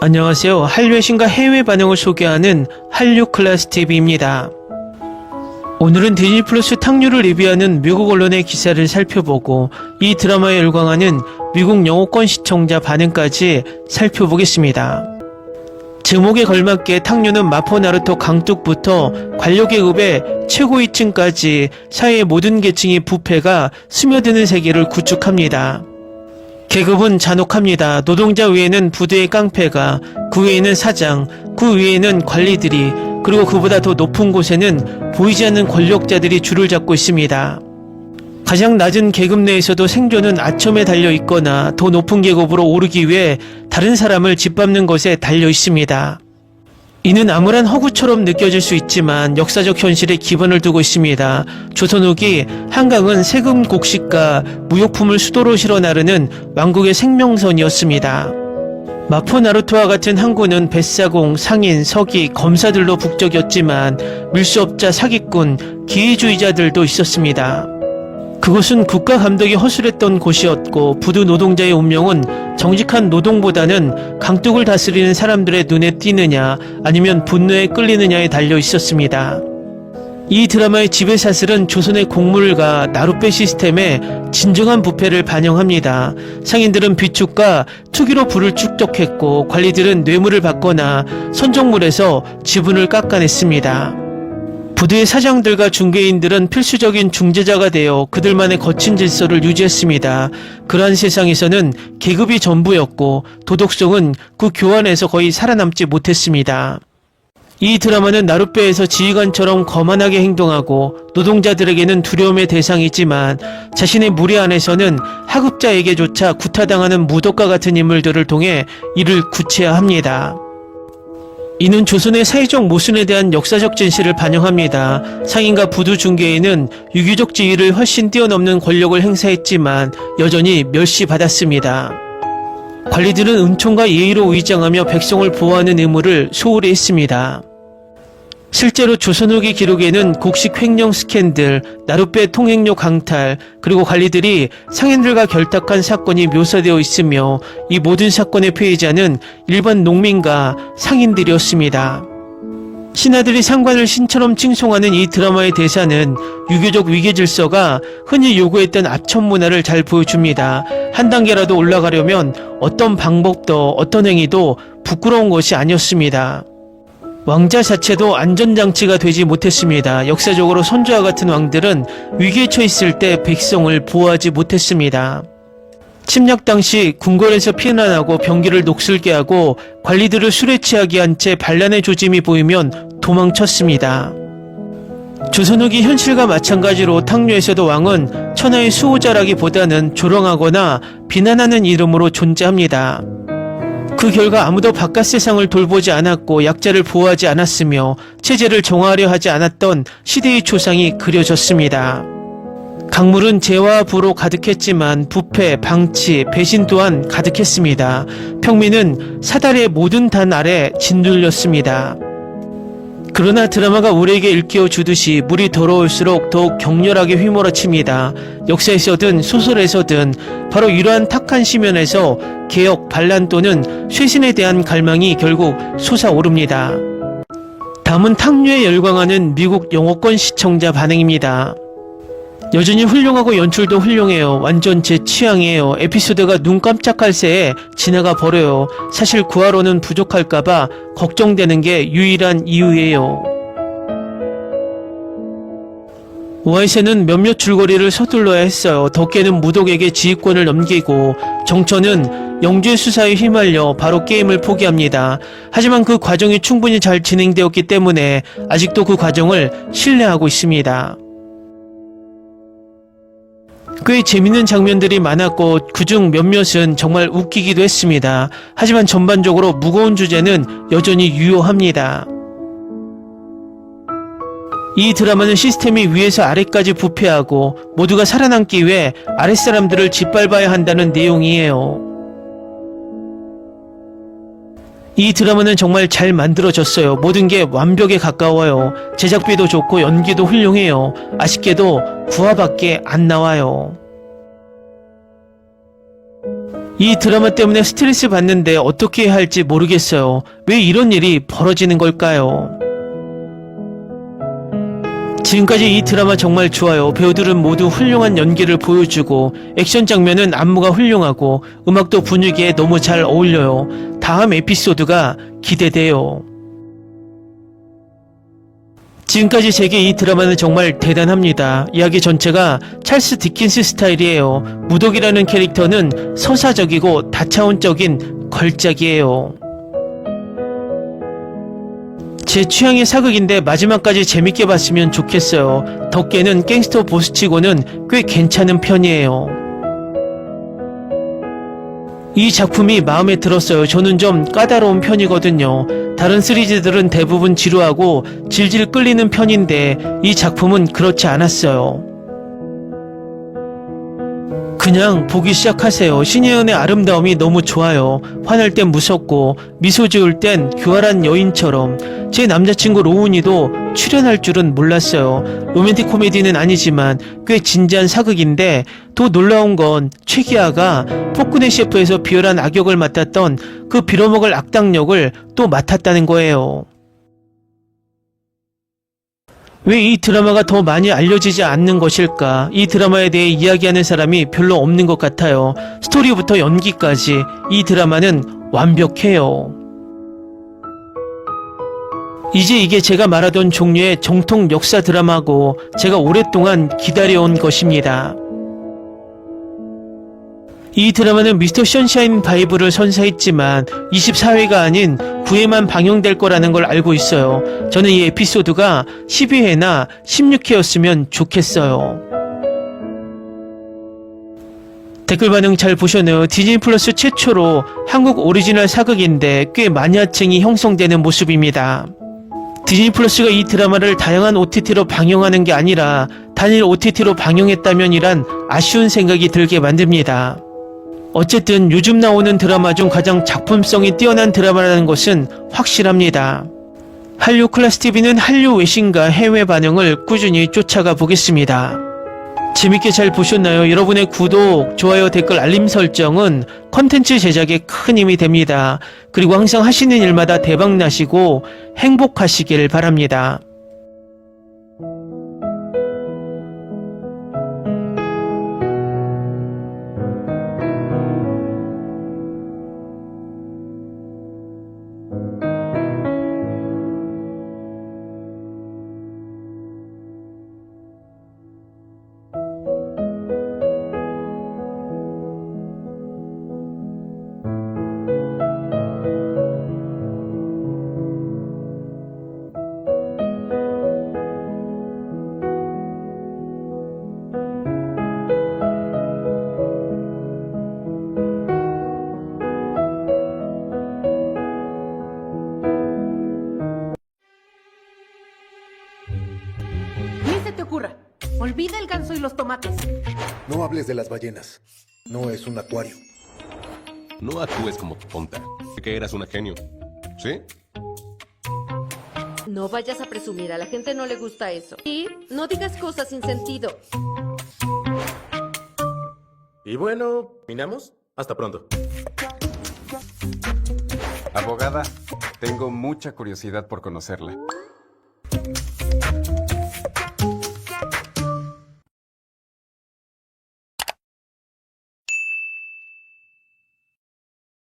안녕하세요. 한류의 신과 해외 반응을 소개하는 한류 클래스 TV입니다. 오늘은 디즈니 플러스 탕류를 리뷰하는 미국 언론의 기사를 살펴보고 이 드라마에 열광하는 미국 영어권 시청자 반응까지 살펴보겠습니다. 제목에 걸맞게 탕류는 마포 나루토 강둑부터 관료 계급의 최고위층까지 사회의 모든 계층의 부패가 스며드는 세계를 구축합니다. 계급은 잔혹합니다. 노동자 위에는 부대의 깡패가, 그 위에는 사장, 그 위에는 관리들이, 그리고 그보다 더 높은 곳에는 보이지 않는 권력자들이 줄을 잡고 있습니다. 가장 낮은 계급 내에서도 생존은 아첨에 달려 있거나 더 높은 계급으로 오르기 위해 다른 사람을 짓밟는 것에 달려 있습니다. 이는 암울한 허구처럼 느껴질 수 있지만 역사적 현실에 기반을 두고 있습니다. 조선 후기 한강은 세금 곡식과 무역품을 수도로 실어 나르는 왕국의 생명선이었습니다. 마포 나루토와 같은 항구는 뱃사공, 상인, 서기, 검사들로 북적였지만 밀수업자, 사기꾼, 기회주의자들도 있었습니다. 그곳은 국가 감독이 허술했던 곳이었고 부두 노동자의 운명은 정직한 노동보다는 강둑을 다스리는 사람들의 눈에 띄느냐 아니면 분노에 끌리느냐에 달려 있었습니다. 이 드라마의 지배사슬은 조선의 곡물과 나룻배 시스템의 진정한 부패를 반영합니다. 상인들은 비축과 투기로 부를 축적했고 관리들은 뇌물을 받거나 선정물에서 지분을 깎아냈습니다. 부두의 사장들과 중개인들은 필수적인 중재자가 되어 그들만의 거친 질서를 유지했습니다. 그러한 세상에서는 계급이 전부였고 도덕성은 그 교환에서 거의 살아남지 못했습니다. 이 드라마는 나룻배에서 지휘관처럼 거만하게 행동하고 노동자들에게는 두려움의 대상이지만 자신의 무리 안에서는 하급자에게조차 구타당하는 무덕과 같은 인물들을 통해 이를 구체화합니다. 이는 조선의 사회적 모순에 대한 역사적 진실을 반영합니다. 상인과 부두 중개인은 유교적 지위를 훨씬 뛰어넘는 권력을 행사했지만 여전히 멸시받았습니다. 관리들은 은총과 예의로 위장하며 백성을 보호하는 의무를 소홀히 했습니다. 실제로 조선 후기 기록에는 곡식 횡령 스캔들, 나룻배 통행료 강탈, 그리고 관리들이 상인들과 결탁한 사건이 묘사되어 있으며 이 모든 사건의 피해자는 일반 농민과 상인들이었습니다. 신하들이 상관을 신처럼 칭송하는 이 드라마의 대사는 유교적 위계질서가 흔히 요구했던 아첨 문화를 잘 보여줍니다. 한 단계라도 올라가려면 어떤 방법도 어떤 행위도 부끄러운 것이 아니었습니다. 왕자 자체도 안전장치가 되지 못했습니다. 역사적으로 선조와 같은 왕들은 위기에 처했을 때 백성을 보호하지 못했습니다. 침략 당시 궁궐에서 피난하고 병기를 녹슬게 하고 관리들을 술에 취하게 한 채 반란의 조짐이 보이면 도망쳤습니다. 조선 후기 현실과 마찬가지로 탕류에서도 왕은 천하의 수호자라기보다는 조롱하거나 비난하는 이름으로 존재합니다. 그 결과 아무도 바깥 세상을 돌보지 않았고 약자를 보호하지 않았으며 체제를 정화하려 하지 않았던 시대의 초상이 그려졌습니다. 강물은 재화와 부로 가득했지만 부패, 방치, 배신 또한 가득했습니다. 평민은 사달의 모든 단 아래 짓눌렸습니다. 그러나 드라마가 우리에게 일깨워 주듯이 물이 더러울수록 더욱 격렬하게 휘몰아칩니다. 역사에서든 소설에서든 바로 이러한 탁한 시면에서 개혁, 반란 또는 쇄신에 대한 갈망이 결국 솟아오릅니다. 다음은 탕류에 열광하는 미국 영어권 시청자 반응입니다. 여전히 훌륭하고 연출도 훌륭해요. 완전 제 취향이에요. 에피소드가 눈 깜짝할 새에 지나가 버려요. 사실 구화로는 부족할까봐 걱정되는 게 유일한 이유예요. 오아이세는 몇몇 줄거리를 서둘러야 했어요. 덕계는 무독에게 지휘권을 넘기고 정천은 영주의 수사에 휘말려 바로 게임을 포기합니다. 하지만 그 과정이 충분히 잘 진행되었기 때문에 아직도 그 과정을 신뢰하고 있습니다. 꽤 재밌는 장면들이 많았고 그중 몇몇은 정말 웃기기도 했습니다. 하지만 전반적으로 무거운 주제는 여전히 유효합니다. 이 드라마는 시스템이 위에서 아래까지 부패하고 모두가 살아남기 위해 아랫사람들을 짓밟아야 한다는 내용이에요. 이 드라마는 정말 잘 만들어졌어요. 모든 게 완벽에 가까워요. 제작비도 좋고 연기도 훌륭해요. 아쉽게도 9화밖에 안 나와요. 이 드라마 때문에 스트레스 받는데 어떻게 해야 할지 모르겠어요. 왜 이런 일이 벌어지는 걸까요? 지금까지 이 드라마 정말 좋아요. 배우들은 모두 훌륭한 연기를 보여주고 액션 장면은 안무가 훌륭하고 음악도 분위기에 너무 잘 어울려요. 다음 에피소드가 기대돼요. 지금까지 제게 이 드라마는 정말 대단합니다. 이야기 전체가 찰스 디킨스 스타일이에요. 무독이라는 캐릭터는 서사적이고 다차원적인 걸작이에요. 제 취향의 사극인데 마지막까지 재밌게 봤으면 좋겠어요. 덕계는 갱스터 보스치고는 꽤 괜찮은 편이에요. 이 작품이 마음에 들었어요. 저는 좀 까다로운 편이거든요. 다른 시리즈들은 대부분 지루하고 질질 끌리는 편인데 이 작품은 그렇지 않았어요. 그냥 보기 시작하세요. 신예은의 아름다움이 너무 좋아요. 화날 땐 무섭고 미소 지을 땐 교활한 여인처럼. 제 남자친구 로운이도 출연할 줄은 몰랐어요. 로맨틱 코미디는 아니지만 꽤 진지한 사극인데 더 놀라운 건 최기아가 폭군의 셰프에서 비열한 악역을 맡았던 그 빌어먹을 악당 역을 또 맡았다는 거예요. 왜 이 드라마가 더 많이 알려지지 않는 것일까? 이 드라마에 대해 이야기하는 사람이 별로 없는 것 같아요. 스토리부터 연기까지 이 드라마는 완벽해요. 이제 이게 제가 말하던 종류의 정통 역사 드라마고 제가 오랫동안 기다려온 것입니다. 이 드라마는 미스터 션샤인 바이브를 선사했지만 24회가 아닌 9회만 방영될 거라는 걸 알고 있어요. 저는 이 에피소드가 12회나 16회였으면 좋겠어요. 댓글 반응 잘 보셨네요. 디즈니 플러스 최초로 한국 오리지널 사극인데 꽤 마니아층이 형성되는 모습입니다. 디즈니 플러스가 이 드라마를 다양한 OTT로 방영하는 게 아니라 단일 OTT로 방영했다면이란 아쉬운 생각이 들게 만듭니다. 어쨌든 요즘 나오는 드라마 중 가장 작품성이 뛰어난 드라마라는 것은 확실합니다. 한류 클래스 TV는 한류 외신과 해외 반응을 꾸준히 쫓아가 보겠습니다. 재밌게 잘 보셨나요? 여러분의 구독, 좋아요, 댓글, 알림 설정은 컨텐츠 제작에 큰 힘이 됩니다. 그리고 항상 하시는 일마다 대박 나시고 행복하시길 바랍니다. Ni se te ocurra. Olvida el ganso y los tomates. No hables de las ballenas. No es un acuario. No actúes como tu tonta. Que eras una genio. ¿Sí? No vayas a presumir, a la gente no le gusta eso. Y no digas cosas sin sentido. Y bueno, ¿terminamos? Hasta pronto. Abogada, tengo mucha curiosidad por conocerla.